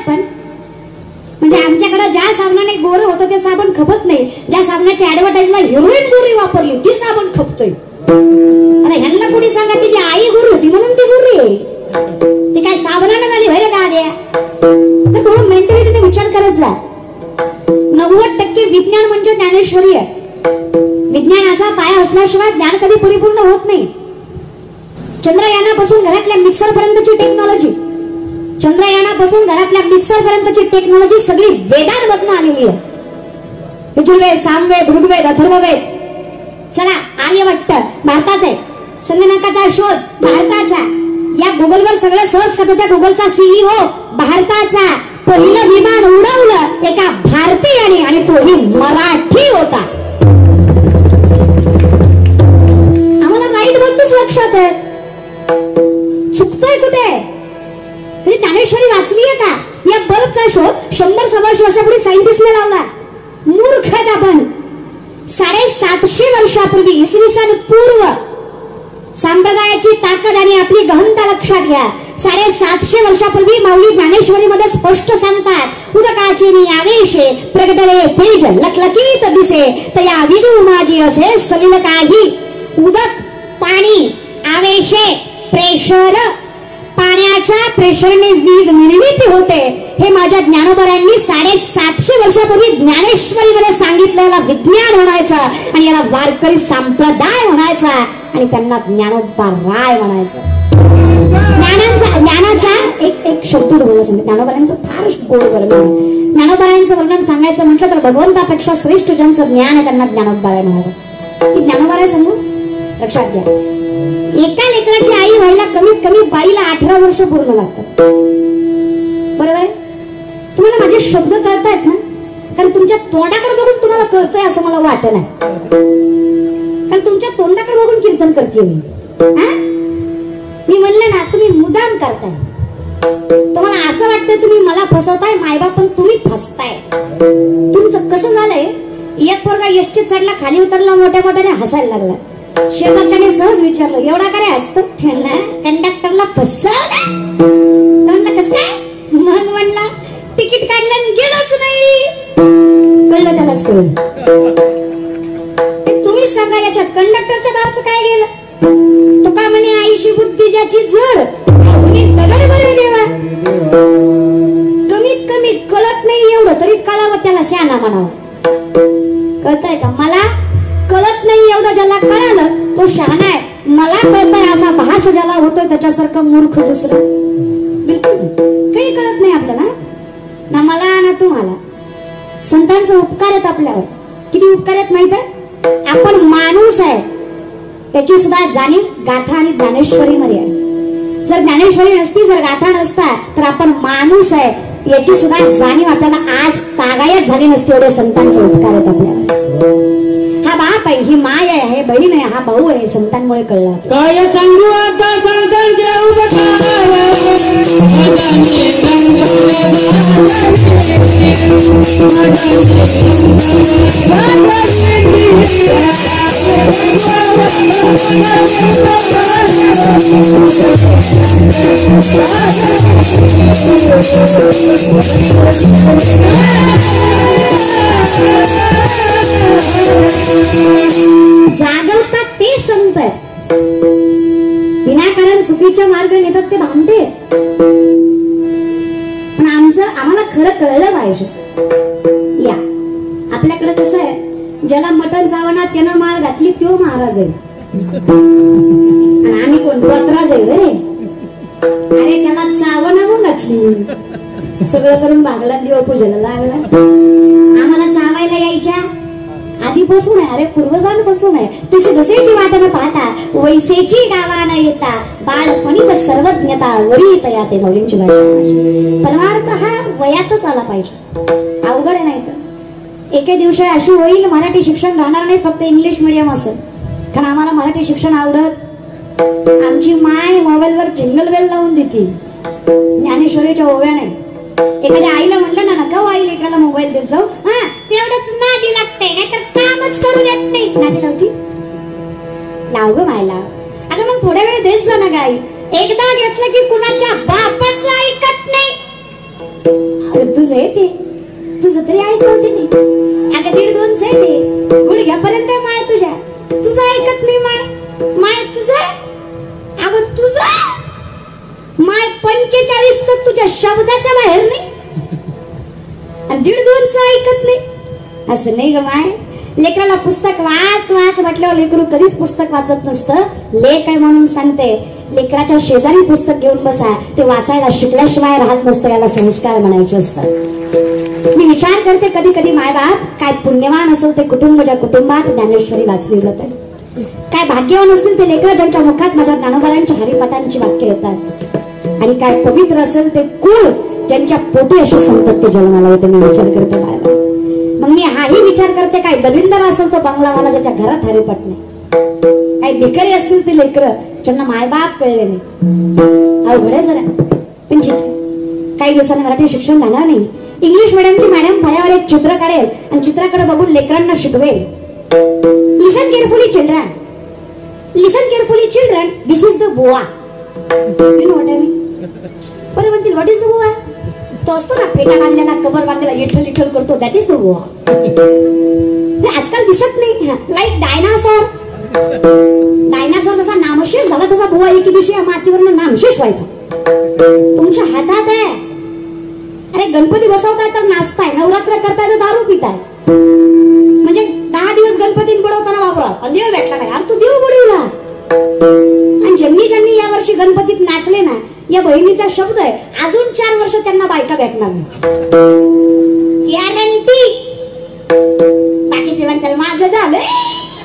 पण म्हणजे आमच्याकडे ज्या साबणाने गोरं होतं ते साबण खपत नाही, ज्या साबणाची ऍडव्हर्टाईजला हिरोईन गोरी वापरली ती साबण खपतोय. आता ह्यांना कोणी सांगा तिची आई गोरी होती म्हणून ती गोरी आहे, ती काय साबणाने झाली भरे दाद्या. तर थोडं मेंटॅलिटीने विचार करत जा. 90% विज्ञान म्हणजे ज्ञानेश्वरी आहे. विज्ञानाचा पाया असल्याशिवाय ज्ञान कधी परिपूर्ण होत नाही. चंद्रयानापासून घरातल्या मिक्सर पर्यंतची टेक्नॉलॉजी, चंद्रयानापासून घरातल्या मिक्सर पर्यंतची टेक्नॉलॉजी सगळी वेदांमधून आलेली आहे. यजुर्वेद, सामवेद, ऋग्वेद, अथर्ववेद. चला आर्यभट्ट भारताचा आहे, संगणकाचा शोध भारताचा. या गुगलवर सगळं सर्च करतो, त्या गुगलचा सीईओ भारताचा. पहिलं विमान उडवलं एका भारतीयाने आणि तोही मराठी होता. आम्हाला राईट बंधूच लक्षात आहे, चुकतोय कुठे? ज्ञानेश्वरी वाचली आहे का? या बल्बचा शोध 100-125 वर्षापूर्वी सायंटिस्टने लावला. मूर्ख आहेत आपण. 750 वर्षापूर्वी इसवी सन पूर्व संप्रदायाची ताकद आणि आपली गहनता लक्षात घ्या. 750 वर्षापूर्वी माऊली ज्ञानेश्वरी मध्ये स्पष्ट सांगतात, उदकाची आवेशे प्रगटले तेज लखलखीत दिसे तया विजू माझी असे सलिल काही. उदक, पाणी, आवेशे, प्रेशर, पाण्याच्या प्रेशरने वीज निर्मिती होते. हे माझ्या ज्ञानोबरांनी 750 वर्षापूर्वी ज्ञानेश्वरी मध्ये सांगितलेला विज्ञान म्हणायचं आणि याला वारकरी संप्रदाय म्हणायचा आणि त्यांना ज्ञानोबा राय म्हणायचं. ज्ञानाचा एक शब्द तुम्हाला सांगते. ज्ञानोबरांचं फार गोड वर्णन आहे. ज्ञानोबरांचं वर्णन सांगायचं म्हटलं तर भगवंतापेक्षा श्रेष्ठ ज्यांचं ज्ञान आहे त्यांना ज्ञानोबा राय म्हणावं. ज्ञानोबा राय सांगू लक्षात घ्या. एका लेकराची आई व्हायला कमीत कमी बाईला 18 वर्ष पूर्ण लागतात. बरोबर आहे? तुम्हाला माझे शब्द कळतायत ना? कारण तुमच्या तोंडाकडे बघून तुम्हाला कळतंय असं मला वाटत नाही, कारण तुमच्या तोंडाकडे बघून कीर्तन करते मी. मी म्हणले ना, तुम्ही मुद्दाम करताय. तुम्हाला असं वाटतं तुम्ही मला फसवताय, मायबाप पण तुम्ही फसताय. तुमचं कसं झालंय, एक पोरगा एसटीत चढला, खाली उतरला, मोठ्या मोठ्याने हसायला लागला. शेजारच्याने सहज विचारलं, एवढा काय असतं? त्यांना कंडक्टरला फसवलं. म्हणलं कसं काय? मग म्हणला तिकीट काढलं आणि गेलोच नाही. कळलं त्यालाच कळलं. तुम्ही सांगा याच्यात कंडक्टरच्या गावाचं काय गेलं? तुका म्हणे आईशी बुद्धी ज्याची जड दगड बरे देवा. कमीत कमी कळत नाही एवढं तरी कळावं त्याला शहाणा म्हणावं. कळतंय का? मला कळत नाही एवढं ज्याला कळालं तो शहाणा आहे. मला कळतंय असा भास ज्याला होतोय त्याच्यासारखं मूर्ख दुसरं बिलकुल काही कळत नाही आपल्याला, ना मला ना तुम्हाला. संतांचा उपकार आहेत आपल्यावर. किती उपकार आहेत माहित आहे? आपण माणूस आहे त्याची सुद्धा जाणीव गाथा आणि ज्ञानेश्वरी मध्ये आहे. जर ज्ञानेश्वरी नसती, जर गाथा नसता तर आपण माणूस आहे याची सुद्धा जाणीव आपल्याला आज तागायत झाली नसती. एवढे संतांचे उपकार आहेत आपल्यावर. हा बाप आहे, ही माय आहे, हे बहीण आहे, हा भाऊ आहे, संतांमुळे कळला. काय सांगू आता संतांचे उपकार. जागवतात ते संत आहेत, विनाकारण चुकीच्या मार्ग नेतात ते भामटे. पण आम्हाला खरं कळलं पाहिजे. या आपल्याकडे कसं आहे, ज्याला मटण चावणार त्यानं माळ घातली तो महाराज आहे आणि आम्ही कोण बत्राज आहे रे. अरे त्याला चावणा म्हणून घातली, सगळं करून भागला देव पूजेला लागला. आम्हाला चावायला यायच्या आधीपासून आहे, अरे पूर्वजांपासून आहे. तसे जसेची वाटणं पाहता वैसेची गावानं येता बाळपणीच सर्वज्ञता वरी तया ते मौलींची भाषा. परमार्थ हा वयातच आला पाहिजे, अवघड आहे. नाही तर एके दिवशी अशी होईल मराठी शिक्षण राहणार नाही, फक्त इंग्लिश मीडियम असेल. कारण आम्हाला मराठी शिक्षण आवडत. आमची माय मोबाईलवर जिंगल बेल लावून देते ज्ञानेश्वरीच्या ओव्या नाही. एखाद्या आईला म्हणलं ना, नका आई लेकराला मोबाईल देत जाऊ, हा तेवढंच नादी लागतंय, नाहीतर कामच करू देत नाही. नादी लावती लाव ग मायला. अगं मग थोड्या वेळ देत जा ना गाई. एकदा घेतलं की कुणाच्या बापाचं ऐकत नाही. तुझं आहे ते, तुझं तरी ऐकवते मी. अगं 1.5-2 आहे ते, गुडघ्यापर्यंत माय तुझ्या, तुझं ऐकत नाही माय तुझं. अगं तुझं माय 45 तुझ्या शब्दाच्या बाहेर नाही आणि 1.5-2 ऐकत नाही. असं नाही ग माय. लेकराला पुस्तक वाच म्हटल्यावर लेकरू कधीच पुस्तक वाचत नसतं. लेक आहे म्हणून सांगते, लेकराच्या शेजारी पुस्तक घेऊन बसा, ते वाचायला शिकल्याशिवाय राहत नसतं. याला संस्कार म्हणायचे असतात. मी विचार करते कधी कधी मायबाप काय पुण्यवान असेल ते कुटुंब, ज्या कुटुंबात ज्ञानेश्वरी वाचली जाते. काय भाग्यवान असतील ते लेकरं ज्यांच्या मुखात माझ्या ज्ञानोबारांच्या हरिपाठांची वाक्य येतात. आणि काय पवित्र असेल ते कुळ ज्यांच्या पोटी अशी संतती जन्माला येते. मी विचार करते मायबाप. मग मी हाही विचार करते काय दलिंदर असेल तो बंगलावाला ज्याच्या घरात हरिपाठ नाही. काही भिकारी असतील ते लेकरं ज्यांना मायबाप कळले नाही. अवघड आहे जरा, पण ठीक आहे. काही दिवसांनी मराठी शिक्षण राहणार नाही. इंग्लिश मिडियमची मॅडम फळ्यावर एक चित्र काढेल आणि चित्राकडे बघून लेकरांना शिकवेल. Listen carefully children, listen carefully children, this is the बुवा. You know what I mean. बरं म्हणतील व्हॉट इज द बुवा. तो असतो ना फेटा बांधलेला, कबर बांधलेला, इठल करतो, दॅट इज द बुवा. आजकाल दिसत नाही. Like dinosaur. डायनासॉर जसा नामशेष झाला तसा बुवा एके दिवशी मातीवरनं नामशेष व्हायचा. तुमच्या हातात आहे. अरे गणपती बसवताय तर नाचताय, नवरात्र करताय तर दारू पिताय. म्हणजे 10 दिवस गणपती बुडवताना वापरा आणि देव भेटला नाही. अरे तू देव बुडवला. आणि ज्यांनी या वर्षी गणपतीत नाचले ना, या बहिणीचा शब्द आहे, अजून 4 वर्ष त्यांना बायका भेटणार नाही. गॅरंटी. बाकीचे म्हणतात माझं झालंय,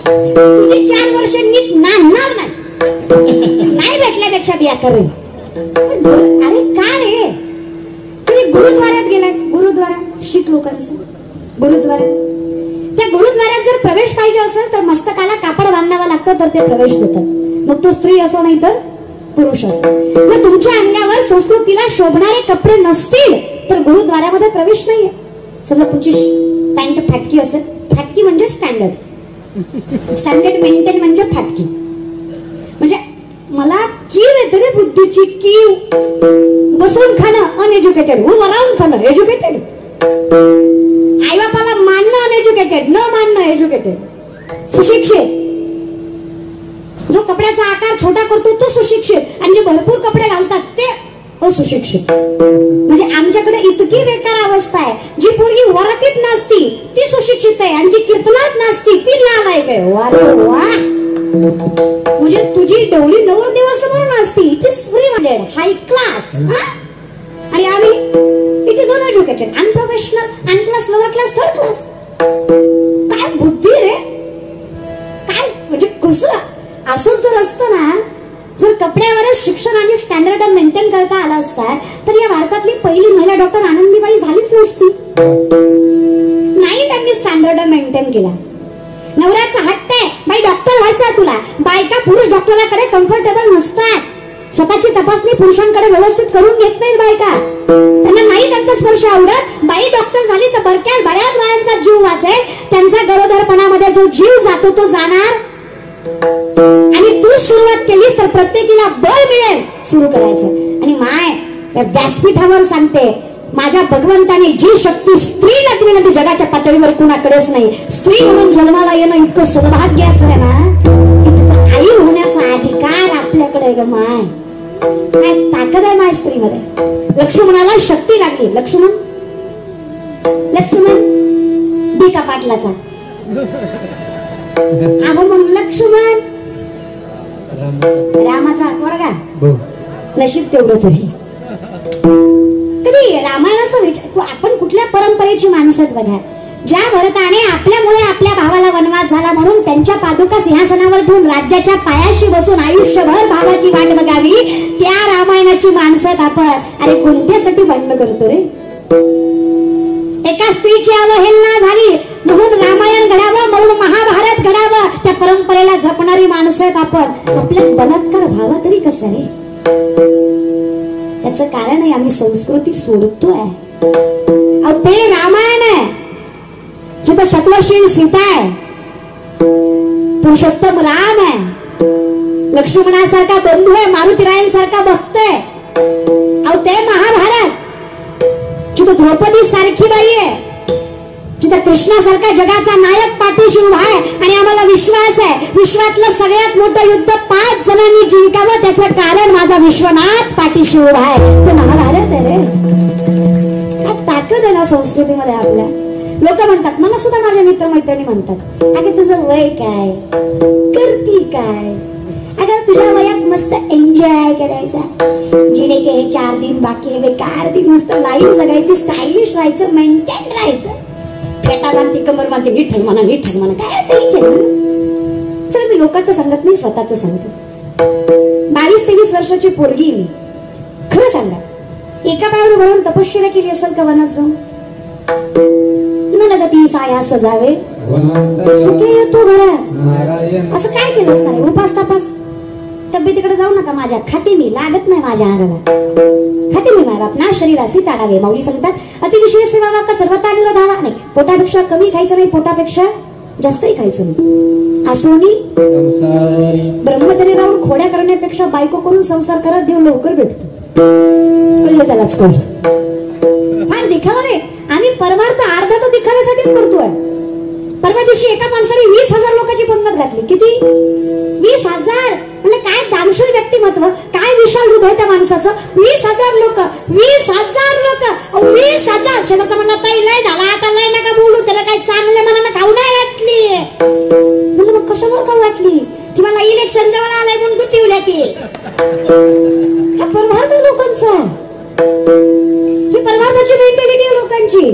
तुझे 4 वर्ष नीट नाचणार नाही भेटल्यापेक्षा बिया करेल. अरे का रे. कधी गुरुद्वारात गेलाय. गुरुद्वारा शीख लोकांचं गुरुद्वारा. त्या गुरुद्वारात जर प्रवेश पाहिजे असेल तर मस्तकाला कापड बांधावा लागतं, तर ते प्रवेश देतात. मग तो स्त्री असो नाही तर पुरुष असो. जर तुमच्या अंगावर संस्कृतीला शोभणारे कपडे नसतील तर गुरुद्वारामध्ये प्रवेश नाहीये. समजा तुमची पॅन्ट फाटकी असेल, फाटकी म्हणजे स्टँडर्ड, स्टँडर्ड मेंटेन म्हणजे फाटकी. म्हणजे मला कीव येते रे बुद्धीची, कीव. बसून खाणं अनएज्युकेटेड, उभं राहून खाणं एज्युकेटेड. आई बापाला मानणं अनएज्युकेटेड, न मानणं एज्युकेटेड. सुशिक्षित. जो कपड्याचा आकार छोटा करतो तो सुशिक्षित, आणि जे भरपूर कपडे घालतात ते असुशिक्षित. म्हणजे आमच्याकडे इतकी बेकार अवस्था आहे. जी पोरगी वरातीत नाचती ती सुशिक्षित आहे, आणि जी कीर्तनात नाचती ती नालायक आहे. वा रे वा. म्हणजे तुझी डोळी नवरदेवासमोर नाचती, it is free minded, high class. आणि आम्ही it is uneducated, unprofessional, unclass, lower class, third class. काय बुद्धी रे. काय म्हणजे कसं. असं जर असतं ना, जर कपड्यावरच शिक्षण आणि स्टँडर्ड मेंटेन करता आला असता तर या भारतातली पहिली महिला डॉक्टर आनंदीबाई झालीच नसती. नाही त्यांनी स्टँडर्ड मेंटेन केला. नवऱ्याचा हट्ट आहे, बाई डॉक्टर व्हायचा तुला. बायका पुरुष डॉक्टराकडे कम्फर्टेबल नसतात. स्वतःची तपासणी पुरुषांकडे व्यवस्थित करून घेत नाहीत बायका. त्यांना नाही त्यांचा स्पर्श आवडत. बाई डॉक्टर झाली तर बऱ्याच बायांचा जीव वाचेल. त्यांचा गरोदरपणामध्ये जो जीव जातो तो जाणार. आणि तू सुरुवात केलीस तर प्रत्येकीला बळ मिळेल सुरू करायचं. आणि माय व्यासपीठावर सांगते, माझ्या भगवंताने जी शक्ती स्त्रीला दिली ना ती जगाच्या पातळीवर कुणाकडेच नाही. स्त्री म्हणून जन्माला येणं इतकं सौभाग्याचं आहे ना, इतकं आई होण्याचा अधिकार आपल्याकडे ग माय. काय ताकद आहे माय स्त्रीमध्ये. लक्ष्मणाला शक्ती लागली. लक्ष्मण बिका पाटलाचा. अहो मग लक्ष्मण रामाचा पोरगा, नशीब तेवढं तरी. कधी रामायणाचा विचार, आपण कुठल्या परंपरेची माणसं बघा. ज्या भरताने आपल्यामुळे आपल्या भावाला वनवास झाला म्हणून त्यांच्या पादुका सिंहासनावर ठेवून राज्याच्या पायाशी बसून आयुष्यभर भावाची वाट बघावी, त्या रामायणाची माणसं आपण. अरे कोणत्यासाठी भांडण करतो रे. एका स्त्रीची अवहेलना झाली म्हणून रामायण घडावं, म्हणून महाभारत घडावं, त्या परंपरेला जपणारी माणसं आहेत आपण. आपल्यात बलात्कार व्हावा तरी कसं रे. त्याचं कारण आहे आम्ही संस्कृती सोडतोय. अहो ते रामायण आहे जिथं सत्वशील सीता आहे, पुरुषोत्तम राम आहे, लक्ष्मणासारखा बंधू आहे, मारुतीरायांसारखा भक्त आहे. अहो ते महाभारत परंतु द्रौपदी सारखी बाई आहे जिथं कृष्णासारखा जगाचा नायक पाठीशी उभा आहे आणि आम्हाला विश्वास आहे विश्वातलं सगळ्यात मोठं युद्ध 5 जणांनी जिंकावं त्याचं कारण माझा विश्वनाथ पाठीशी उभा आहे. ते महाभारत आहे रे. काय ताकद आहे ना संस्कृतीमध्ये आपल्या. लोक म्हणतात, मला सुद्धा माझ्या मित्रमैत्रिणी म्हणतात, अगं तुझं वय काय, करती काय, अगं तुझ्या वयात मस्त एन्जॉय करायचा, जिने के 4 दिन बाकी आहे, बेकार दिन मस्त लाईफ जगायची, स्टायलिश राहायचं, मेंटेन राहायचं, फेटा बांधती कमर बांधते, नीट ठग म्हणा काय चला मी लोकांचं सांगत नाही स्वतःच सांगते. 22-23 वर्षाची पोरगी मी. खरं सांगा, एका पायावर उभारून तपश्चर्या केली असेल का वनात जाऊन? नगती साया सजावे सुखे येतो घरात, असं काय केलं असणार? उपास तपास तब्येतीकडे जाऊ नका माझ्या, खाते मी, लागत नाही माझ्या अंगाला, खाते मी. माय बाप ना शरीरासी ताडावे. माऊली सांगतात अतिविषय सेवा का सर्वता निरोधावा. नाही, पोटापेक्षा कमी खायचं नाही, पोटापेक्षा जास्तही खायचं नाही. असोनी ब्रह्मचर्य राहून खोड्या करण्यापेक्षा बायको करून संसार करा, देव लवकर भेटतो. कळलं त्यालाच कळलं. फार दिखावा नाही, आम्ही परमार्थ अर्धा तर दिखाव्यासाठीच करतोय. परवा दिवशी एका माणसाने 20,000 लोकांची पंगत घातली. किती? 20,000. म्हणजे काय दानशूर व्यक्तिमत्व, काय विशाल हृदय त्या माणसाचं. 20,000 लोक, 20,000 लोक, 20,000. शेजारचा म्हणला ताई लय झाला, आता लय नका बोलू, त्याला काही चांगले मनानं खाऊ नाही घातली. म्हणलं मग कशामुळे खाऊ घातली? ती मला इलेक्शन जवळ आलंय म्हणून गुतीवल्या ती. हा परमार्थ लोकांचा, ही परमार्थाची मेंटॅलिटी आहे लोकांची.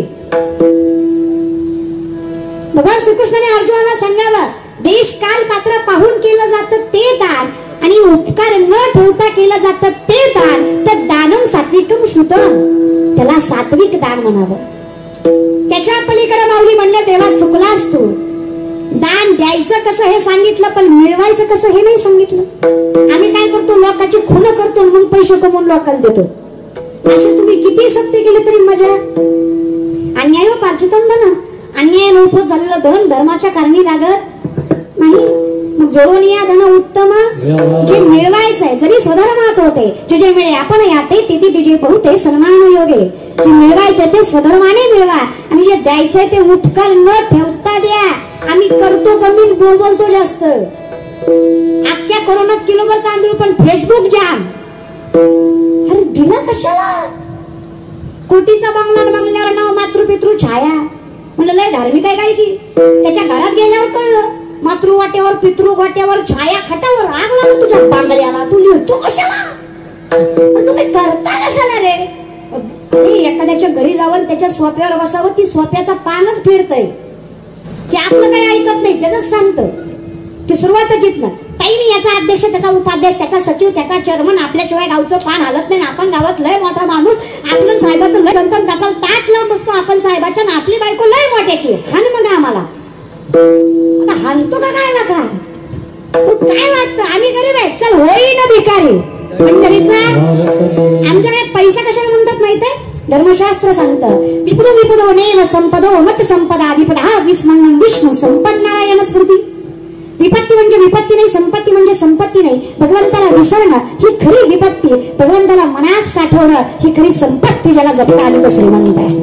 भगवान श्रीकृष्णाने अर्जुनाला सांगावं, देश काल पात्र पाहून केलं जातं ते दान आणि उपकार न ठेवता केलं जातं ते दान, तर दानम सात्विकम श्रुतम, त्याला सात्विक दान म्हणावं. त्याच्या पलीकडे माऊली म्हणले, देवा चुकलास तू, दान द्यायचं कसं हे सांगितलं पण मिळवायचं कसं हे नाही सांगितलं. आम्ही काय करतो, लोकांची खुणं करतो मग पैसे कमवून लोकांना देतो. असे तुम्ही किती सत्य केले तरी मजा. अन्याय पार्चितम धन, अन्याय लोप झालेलं धन धर्माच्या कारणी लागत नाही. मग जोडून या धन उत्तम, जे मिळवायचंय जरी स्वधर्मात होते, जे मिळे आपण याते तिथे तिचे बहुते सन्मान योगे. जे मिळवायचंय ते स्वधर्माने मिळवा आणि जे द्यायचंय ते उपकार न ठेवता द्या. आम्ही करतो कमी, बोलतो जास्त. अख्ख्या कोरोनात किलोभर तांदूळ पण फेसबुक जाम. अरे दिला कशाला? कोटीचा बंगल्यावर नाव मातृपितृ छाया. म्हणलं लय धार्मिक आहे काय की? त्याच्या घरात गेल्यावर कळलं, मातृ वाट्यावर पितृ वाट्यावर छाया खटावर आग लागला तुझ्या बांगल्याला. तू लिहितो कशाला? तुम्ही करता कशाला रे? एखाद्याच्या घरी जावं त्याच्या सोप्यावर बसावं, ती सोप्याचा पानच फेडतय. ते आपलं काही ऐकत नाही, त्याच सांगतं. ती सुरुवातच येत ताई मी याचा अध्यक्ष, त्याचा उपाध्यक्ष, त्याचा सचिव, त्याचा चेअरमन, आपल्याशिवाय गावचं पान हालत नाही. आपण गावात लय मोठा माणूस, आपलं साहेबाचं लय संतन तापाल ताट लावून बसतो आपण साहेबाच्या, ना आपली बायको लय मोठ्याची. हान मग आम्हाला आता हानतो का काय नका? काय वाटतं आम्ही गरीब आहे, चल होई ना भिकारी पंढरीचा. आमच्याकडे पैसा कशाला म्हणतात माहितीये? धर्मशास्त्र सांगतं विपुदो विपुदो नेव संपदो मच संपदा विपदा विस्मरण विष्णू संपन्नारायण स्मृती. विपत्ती म्हणजे विपत्ती नाही, संपत्ती म्हणजे संपत्ती नाही. भगवंताला विसरणं ही खरी विपत्ती, भगवंताला मनात साठवणं ही खरी संपत्ती. ज्याला जपता आली तर श्रीमंत आहे.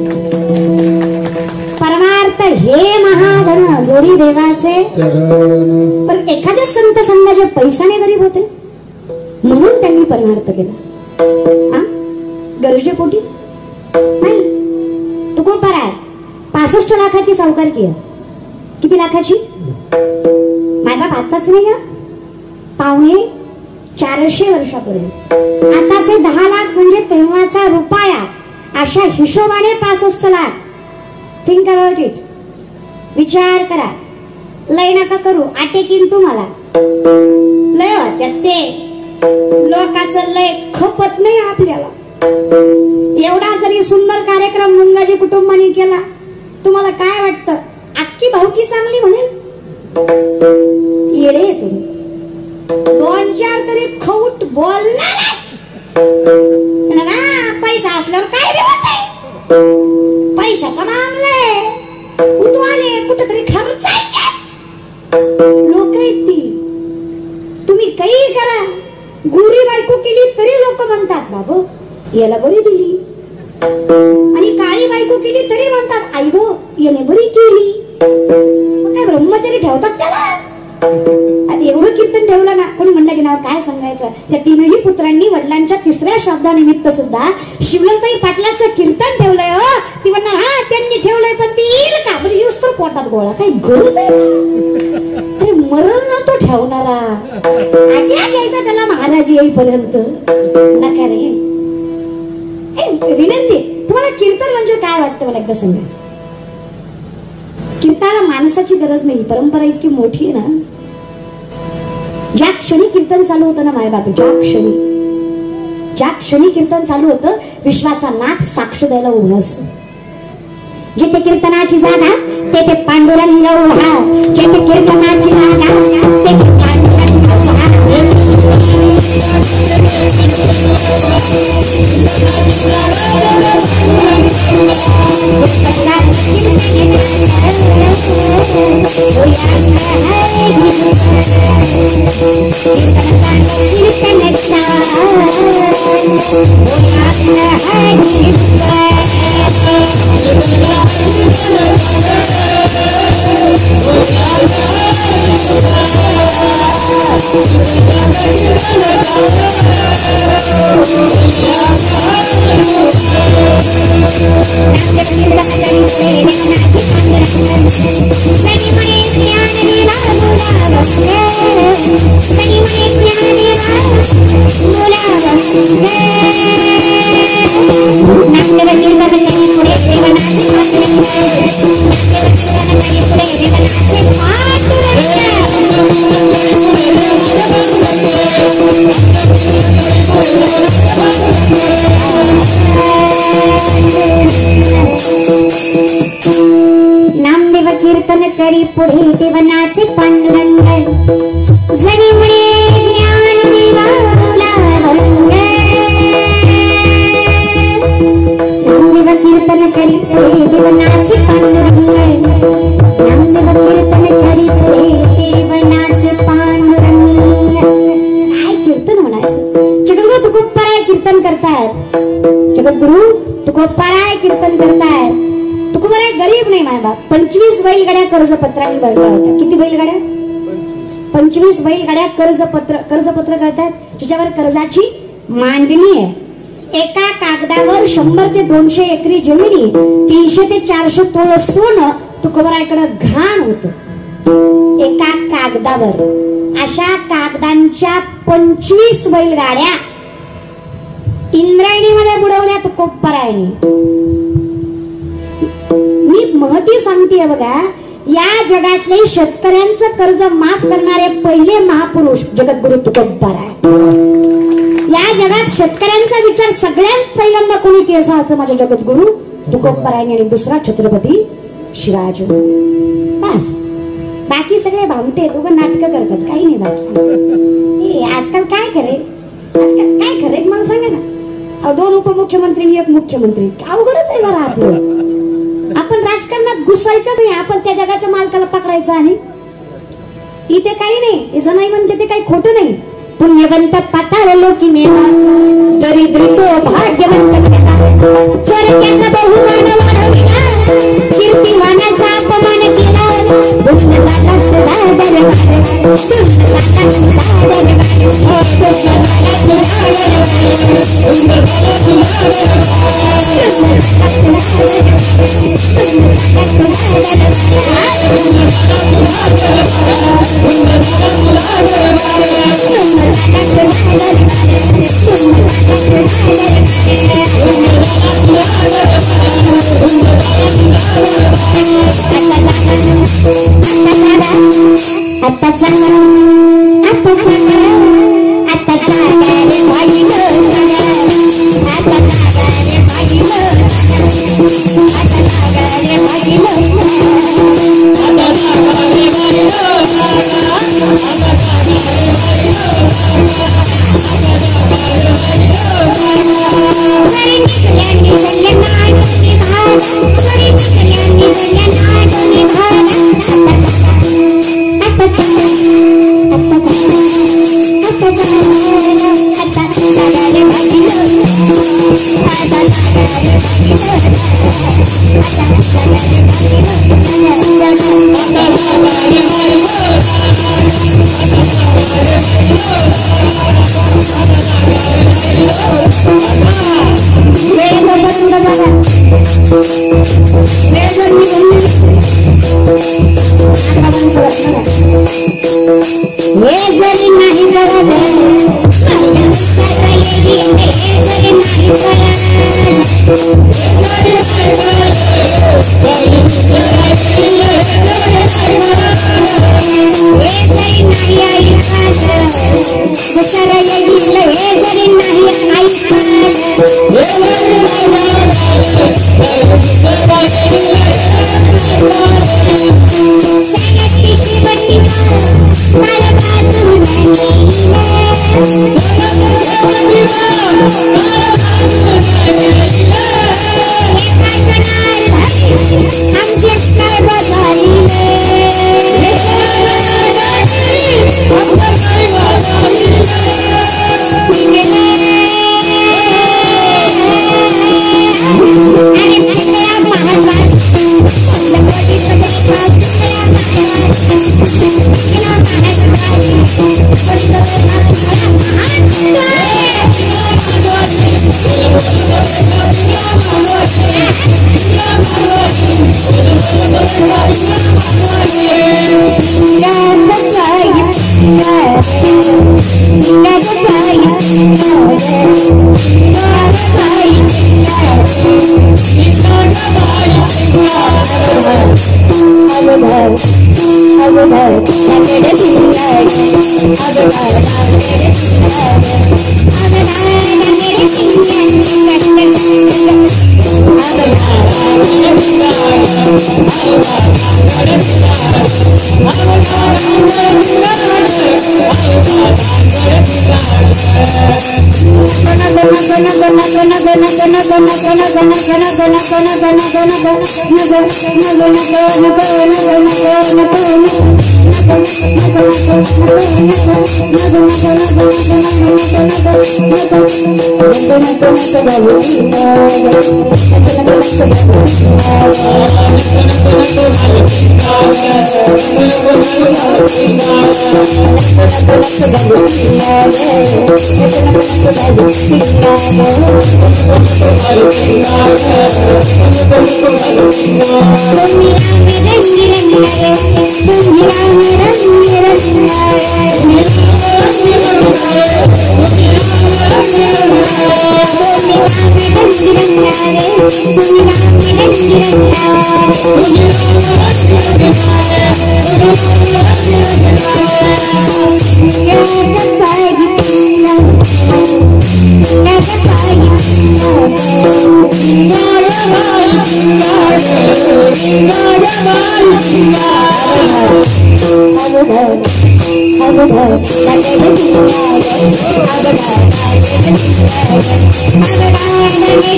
परमार्थ हे महाधन जोडी देवाचे. पण एखाद्या संत संघाचे पैसाने गरीब होते म्हणून त्यांनी परमार्थ केला. गरजेपोटी नाही. तुकोबाराय 65 लाखाची सावकारकी. किती लाखाची? मायबाप आताच नाही, पावणे 400 वर्षापूर्वी. आताचे 10 लाख म्हणजे तेव्हाचा रुपया. अशा हिशोबाने 65 लाख. Think about it. विचार करा. लय नका करू, आटेकीन तुम्हाला लय होत्यात ते. लोकांचं लय खपत नाही आपल्याला. एवढा जरी सुंदर कार्यक्रम मुंगाजी कुटुंबाने केला, तुम्हाला काय वाटतं? अख्खी भाऊकी चांगली म्हणेल? येडे तुम्ही. 2-4 तरी खौट बोलणारच. पैसा असल्यावर काय बी होतंय. पैशाचा मामला उतवाले कुठेतरी खर्चायचेच लोक आहेत ती. तुम्ही काही करा, गुरी बायको केली तरी लोक म्हणतात बाबू याला बरी दिली, आणि काळी बायको केली तरी म्हणतात आई गो येणे बरी केली. मग काय ब्रह्मचारी ठेवतात त्याला. आता एवढं कीर्तन ठेवलं ना, कोणी म्हणलं की नाव काय सांगायचं. त्या तीनही पुत्रांनी वडिलांच्या तिसऱ्या शब्दानिमित्त सुद्धा शिवलताई पाटलाचं कीर्तन ठेवलंय. ती म्हणणार हा त्यांनी ठेवलंय पण ती येईल का, म्हणजे येऊस तर पोटात गोळा. काही गरज आहे का? अरे मरण ना तो ठेवणारा, आज्ञा घ्यायचा त्याला महाराज येईपर्यंत. नका रे. विनंती, तुम्हाला कीर्तन म्हणजे काय वाटतं मला एकदा सांगा. कीर्तनाला माणसाची गरज नाही, परंपरा इतकी मोठी आहे ना. ज्या क्षणी कीर्तन चालू होतं ना मायबाप, ज्या क्षणी कीर्तन चालू होतं विश्वाचा नाथ साक्ष द्यायला उभा असतो. जिथे कीर्तनाची जागा तेथे पांडुरंग उभा, जिथे कीर्तनाची जागा तेथे पांडुरंग उभा. नामदेव कीर्तन करी पुढे देवनाचे पांडुरंग, जणी म्हणे ज्ञान देवा भंग. नामदेव कीर्तन करी पुढे देवनाचे पांडुरंग, नामदेव कीर्तन करी पुढे देवनाचे पांडुरंग. काय कीर्तन म्हणायचं. जगद्गुरु तुकोबाराय कीर्तन करतायत, जगद्गुरु तुकोबाराय कीर्तन करतायत. तुकोबाराय गरीब नाही मायबाप. 25 बैलगाड्या कर्जपत्राने भरल्या होत्या. किती बैलगाड्या? 25 बैलगाड्या कर्जपत्र करतात, ज्याच्यावर कर्जाची मांडणी आहे. एका कागदावर 100 ते 200 एकरी जमिनी, 300 ते 400 तोळ सोनं तुकोबारायकडे घाण होत. एका कागदावर अशा कागदांच्या 25 बैलगाड्या इंद्रायणीमध्ये बुडवल्या तुकोबारायने. मी महती सांगतेय बघा, या जगातले शेतकऱ्यांचं कर्ज माफ करणारे पहिले महापुरुष जगद्गुरु तुकोबाराय. या जगात शेतकऱ्यांचा विचार सगळ्यात पहिल्यांदा कोणी केला असं माझ्या जगद्गुरु तुकोबाराय आणि दुसरा छत्रपती शिवाजी. बस बाकी सगळे भामटे दोघं नाटकं करतात, काही नाही बाकी. आजकाल काय खरे, आजकाल काय खरे मला सांगा ना. 2 उपमुख्यमंत्री 1 मुख्यमंत्री, अवघडच आहे जरा आपलं. आपण राजकारणात घुसायचंच नाही, आपण त्या जगाच्या मालकाला पकडायचं. आणि इथे काही नाही, जनाई म्हणते ते काही खोटं नाही. पुण्यवंत पाताळ लोकी नेला, दरिद्री तो भाग्यवंत केला. स्वर्गाचा बहुमान वाढविला, कीर्तिमानाचा अपमान केला. दुःख झाला तुझा दरबार, दुःख झाला तुझा आता हे जरी नाही कळलं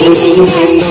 Thank you.